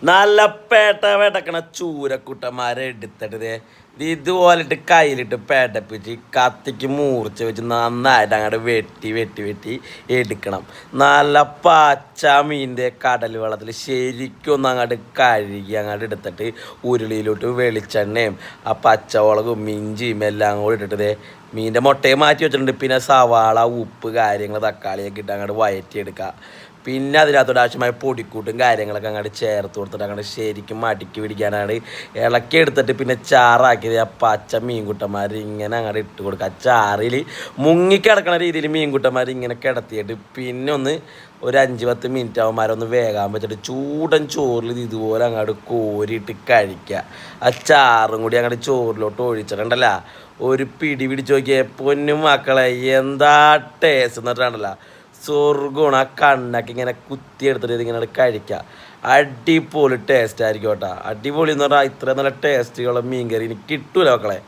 നല്ല പേട്ടക്കണ ചൂരക്കുട്ടന്മാരെ എടുത്തിട്ട് ഇതുപോലിട്ട് കയ്യിലിട്ട് പേട്ടപ്പിച്ച് കത്തിക്ക് മൂർച്ച വെച്ച് നന്നായിട്ട് അങ്ങോട്ട് വെട്ടി എടുക്കണം. നല്ല പച്ച മീനിൻ്റെ കടൽ വെള്ളത്തിൽ ശരിക്കും ഒന്ന് അങ്ങോട്ട് കഴുകി അങ്ങോട്ട് എടുത്തിട്ട് ഉരുളിയിലോട്ട് വെളിച്ചെണ്ണയും ആ പച്ചമുളകും ഇഞ്ചിയും എല്ലാം കൂടി ഇട്ടിട്ട് മീനിൻ്റെ മുട്ടയെ മാറ്റി വെച്ചിട്ടുണ്ട്. പിന്നെ സവാള, ഉപ്പ്, കാര്യങ്ങൾ, തക്കാളിയൊക്കെ ഇട്ട് അങ്ങോട്ട് വഴറ്റിയെടുക്കുക. പിന്നെ അതിനകത്തോട് ആവശ്യമായ പൊടിക്കൂട്ടും കാര്യങ്ങളൊക്കെ അങ്ങോട്ട് ചേർത്ത് കൊടുത്തിട്ട് അങ്ങോട്ട് ശരിക്കും മടക്കി പിടിക്കാനാണ് ഇളക്കി എടുത്തിട്ട് പിന്നെ ചാറാക്കിയത് ആ പച്ച മീൻകുട്ടന്മാർ ഇങ്ങനെ അങ്ങോട്ട് ഇട്ട് കൊടുക്കുക. ആ ചാറിൽ മുങ്ങിക്കിടക്കണ രീതിയിൽ മീൻകുട്ടന്മാർ ഇങ്ങനെ കിടത്തിയിട്ട് പിന്നെ ഒന്ന് ഒരു 5-10 മിനിറ്റ് ആവുമാരൊന്ന് വേകാൻ വെച്ചിട്ട് ചൂടൻ ചോറിൽ ഇതുപോലെ അങ്ങോട്ട് കോരിയിട്ട് കഴിക്കുക. ആ ചാറും കൂടി അങ്ങോട്ട് ചോറിലോട്ട് ഒഴിച്ചിട്ടുണ്ടല്ല ഒരു പിടി പിടിച്ച് നോക്കിയേ പൊന്നും മക്കളെ, എന്താ ടേസ്റ്റ് എന്നിട്ടാണല്ലോ സ്വർഗമാണ്. ആ കണ്ണൊക്കെ ഇങ്ങനെ കുത്തിയെടുത്തിട്ട് ഇങ്ങനെ കഴിക്കുക. അടിപൊളി ടേസ്റ്റ് ആയിരിക്കും കേട്ടോ. അടിപൊളി എന്ന് പറഞ്ഞാൽ ഇത്ര നല്ല ടേസ്റ്റുള്ള മീൻ കറി ഇനി കിട്ടൂല മക്കളെ.